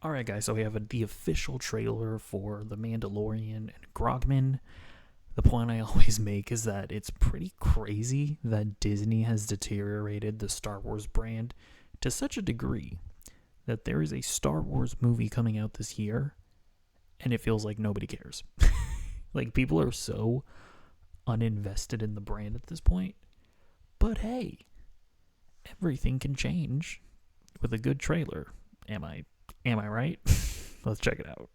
Alright, guys, so we have the official trailer for The Mandalorian and Grogman. The point I always make is that it's pretty crazy that Disney has deteriorated the Star Wars brand to such a degree that there is a Star Wars movie coming out this year, and it feels like nobody cares. Like, people are so uninvested in the brand at this point. But hey, everything can change with a good trailer. Am I right? Let's check it out.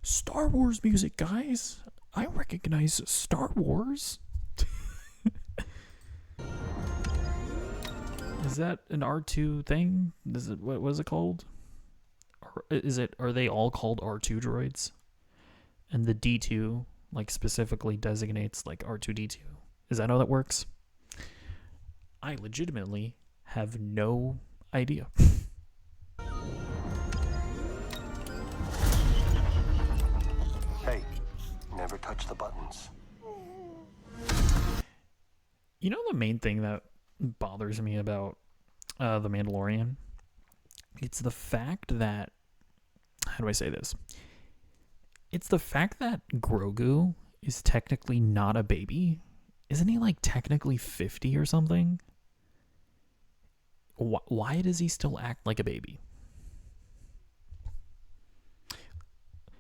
Star Wars music, guys. I recognize Star Wars. Is that an R2 thing? Is it, what was it called? Or are they all called R2 droids? And the D2 like specifically designates like R2D2. Is that how that works? I legitimately have no idea. Hey, never touch the buttons. You know the main thing that bothers me about The Mandalorian? It's the fact that, how do I say this? It's the fact that Grogu is technically not a baby. Isn't he like technically 50 or something? Why does he still act like a baby?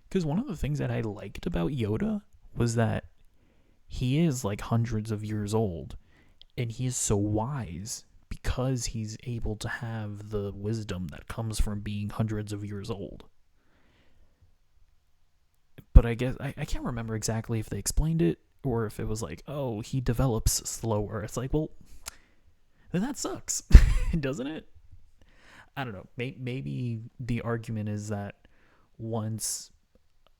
Because one of the things that I liked about Yoda was that he is like hundreds of years old, and he is so wise because he's able to have the wisdom that comes from being hundreds of years old. But I guess I can't remember exactly if they explained it or if it was like, oh, he develops slower. It's like, well, then that sucks, doesn't it? I don't know. Maybe the argument is that once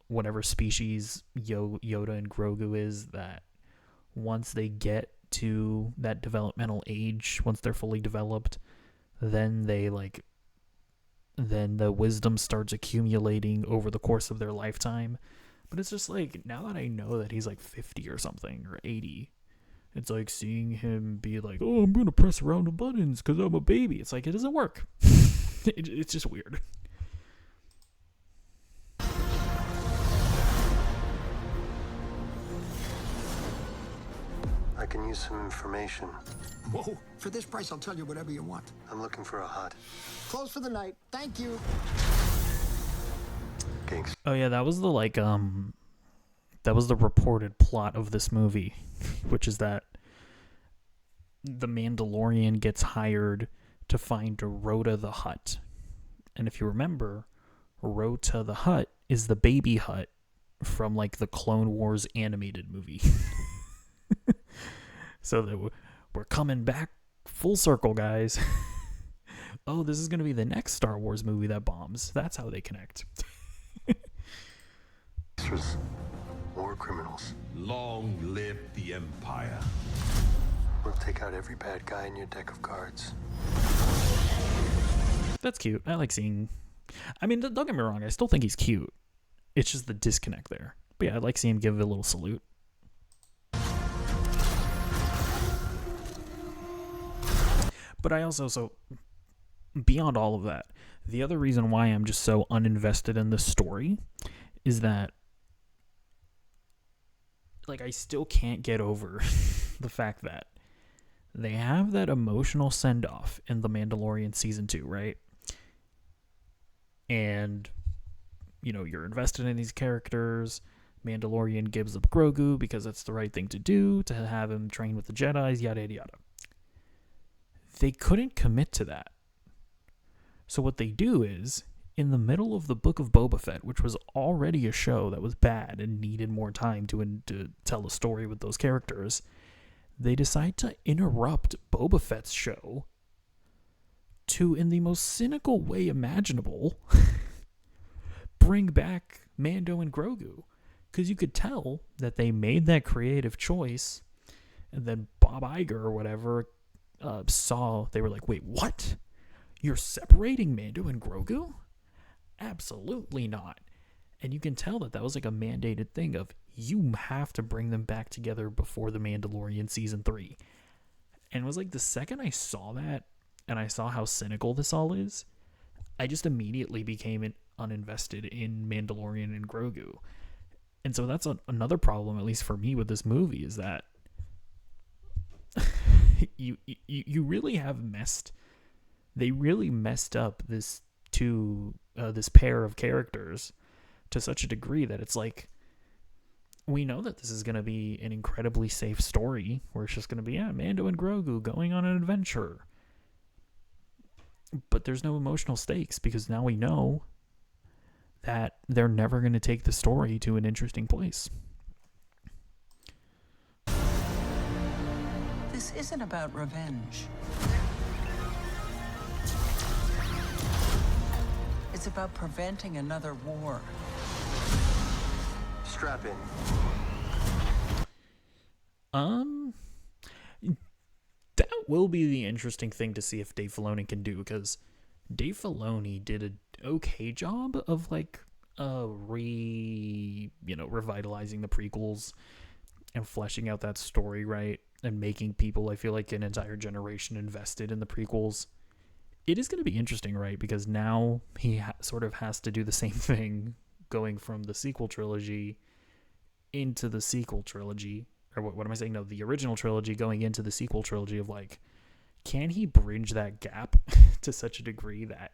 whatever species Yoda and Grogu is, that once they get to that developmental age, once they're fully developed, then then the wisdom starts accumulating over the course of their lifetime. But it's just like, now that I know that he's like 50 or something, or 80, it's like seeing him be like, oh, I'm going to press around the buttons because I'm a baby. It's like, it doesn't work. It's just weird. I can use some information. Whoa, for this price, I'll tell you whatever you want. I'm looking for a hut. Close for the night. Thank you. Gangster. Oh yeah, that was the that was the reported plot of this movie, which is that the Mandalorian gets hired to find Rota the Hutt. And if you remember, Rota the Hutt is the baby Hutt from like the Clone Wars animated movie. So we're coming back full circle, guys. Oh, this is going to be the next Star Wars movie that bombs. That's how they connect. War criminals. Long live the Empire. We'll take out every bad guy in your deck of cards. That's cute. I like seeing... I mean, don't get me wrong. I still think he's cute. It's just the disconnect there. But yeah, I like seeing him give a little salute. But I also... So, beyond all of that, the other reason why I'm just so uninvested in this story is that, like, I still can't get over the fact that they have that emotional send-off in The Mandalorian Season 2, right? And, you know, you're invested in these characters. Mandalorian gives up Grogu because that's the right thing to do, to have him train with the Jedis, yada, yada, yada. They couldn't commit to that. So what they do is, in the middle of the Book of Boba Fett, which was already a show that was bad and needed more time to tell a story with those characters, they decide to interrupt Boba Fett's show to, in the most cynical way imaginable, bring back Mando and Grogu. Because you could tell that they made that creative choice, and then Bob Iger or whatever saw, they were like, wait, what? You're separating Mando and Grogu? Absolutely not. And you can tell that that was like a mandated thing of you have to bring them back together before The Mandalorian season 3. And it was like the second I saw that and I saw how cynical this all is, I just immediately became uninvested in Mandalorian and Grogu. And so that's another problem, at least for me, with this movie, is that you really have they really messed up this pair of characters to such a degree that it's like, we know that this is going to be an incredibly safe story where it's just going to be, Mando and Grogu going on an adventure. But there's no emotional stakes because now we know that they're never going to take the story to an interesting place. This isn't about revenge. It's about preventing another war. Strap in. That will be the interesting thing to see if Dave Filoni can do, because Dave Filoni did an okay job of like revitalizing the prequels and fleshing out that story, right? And making people, I feel like, an entire generation invested in the prequels. It is going to be interesting, right? Because now he sort of has to do the same thing going from the sequel trilogy into the sequel trilogy. Or what am I saying? No, the original trilogy going into the sequel trilogy of like, can he bridge that gap to such a degree that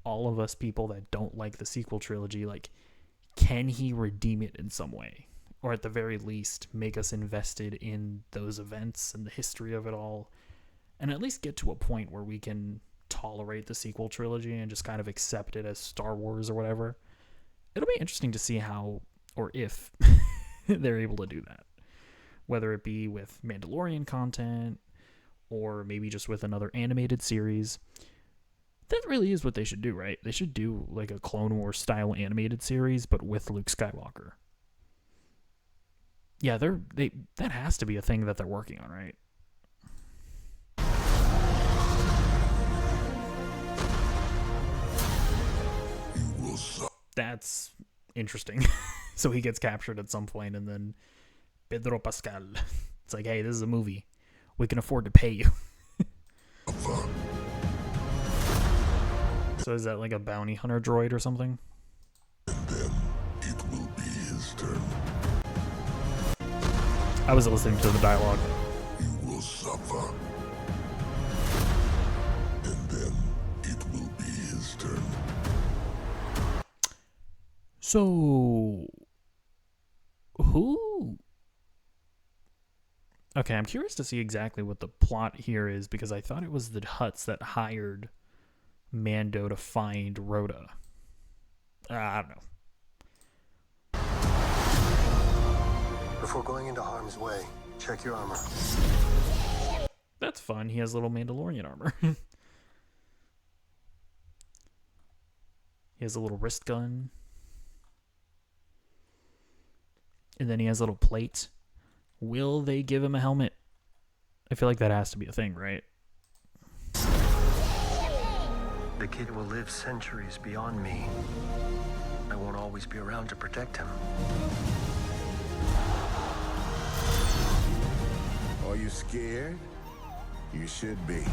all of us people that don't like the sequel trilogy, like, can he redeem it in some way? Or at the very least, make us invested in those events and the history of it all, and at least get to a point where we can tolerate the sequel trilogy and just kind of accept it as Star Wars or whatever. It'll be interesting to see how, or if, they're able to do that. Whether it be with Mandalorian content, or maybe just with another animated series. That really is what they should do, right? They should do like a Clone Wars style animated series, but with Luke Skywalker. Yeah, that has to be a thing that they're working on, right? That's interesting. So he gets captured at some point, and then Pedro Pascal, it's like, hey, this is a movie. We can afford to pay you. So is that like a bounty hunter droid or something? And then it will be his turn. I was listening to the dialogue. You will suffer. And then it will be his turn. So, who? Okay, I'm curious to see exactly what the plot here is, because I thought it was the Hutts that hired Mando to find Rhoda. I don't know. Before going into harm's way, check your armor. That's fun. He has little Mandalorian armor. He has a little wrist gun. And then he has a little plate. Will they give him a helmet? I feel like that has to be a thing, right? The kid will live centuries beyond me. I won't always be around to protect him. Are you scared? You should be.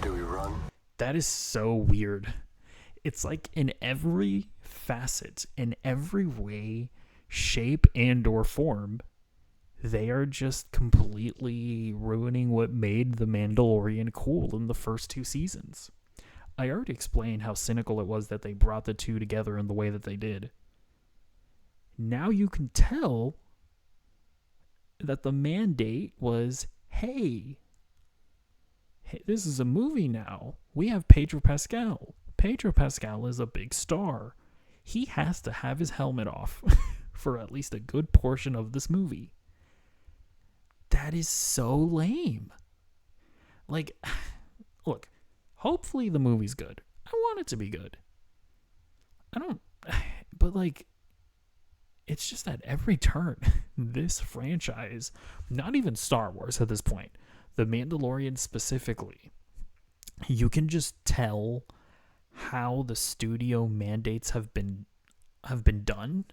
Do we run? That is so weird. It's like in every facet, in every way, shape, and or form, they are just completely ruining what made The Mandalorian cool in the first 2 seasons. I already explained how cynical it was that they brought the two together in the way that they did. Now you can tell that the mandate was, hey, this is a movie now. We have Pedro Pascal. Pedro Pascal is a big star. He has to have his helmet off for at least a good portion of this movie. That is so lame. Like, look, hopefully the movie's good. I want it to be good. But like, it's just at every turn, this franchise, not even Star Wars at this point, The Mandalorian specifically, you can just tell how the studio mandates have been done,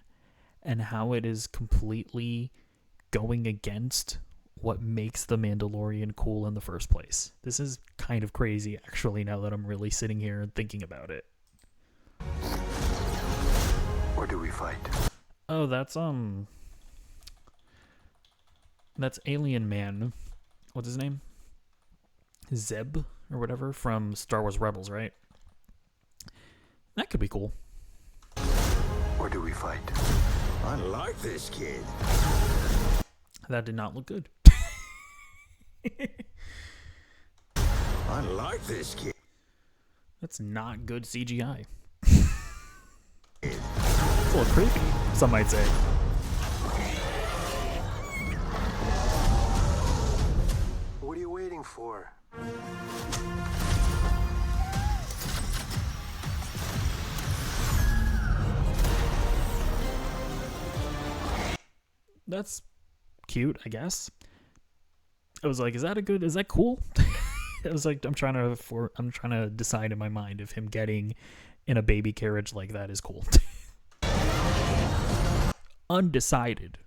and how it is completely going against what makes the Mandalorian cool in the first place. This is kind of crazy, actually, now that I'm really sitting here and thinking about it. Or do we fight? Oh, that's Alien Man. What's his name? Zeb or whatever from Star Wars Rebels, right? That could be cool. Or do we fight? I like this kid. That did not look good. I like this kid. That's not good CGI. It's a little creepy, some might say. What are you waiting for? That's cute, I guess. I was like, is that cool? It was like, I'm trying to decide in my mind if him getting in a baby carriage like that is cool. Undecided.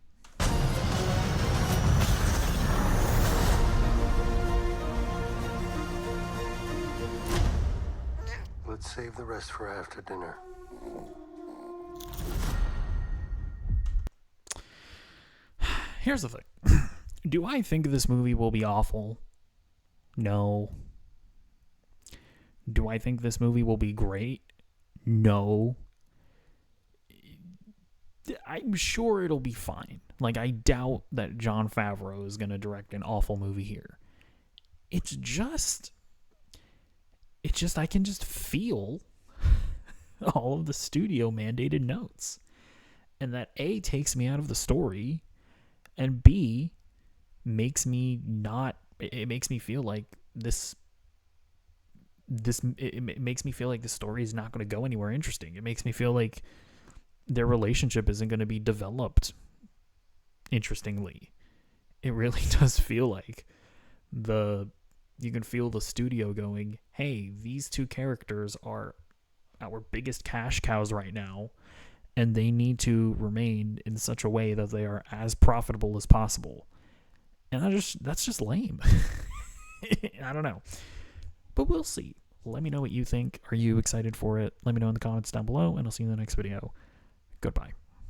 Let's save the rest for after dinner. Here's the thing. Do I think this movie will be awful? No. Do I think this movie will be great? No. I'm sure it'll be fine. Like, I doubt that Jon Favreau is going to direct an awful movie here. It's just I can just feel all of the studio mandated notes. And that A, takes me out of the story, and B, makes me feel like it makes me feel like the story is not going to go anywhere interesting. It makes me feel like their relationship isn't going to be developed interestingly. It really does feel like you can feel the studio going, hey, these two characters are our biggest cash cows right now, and they need to remain in such a way that they are as profitable as possible. And that's just lame. I don't know. But we'll see. Let me know what you think. Are you excited for it? Let me know in the comments down below, and I'll see you in the next video. Goodbye.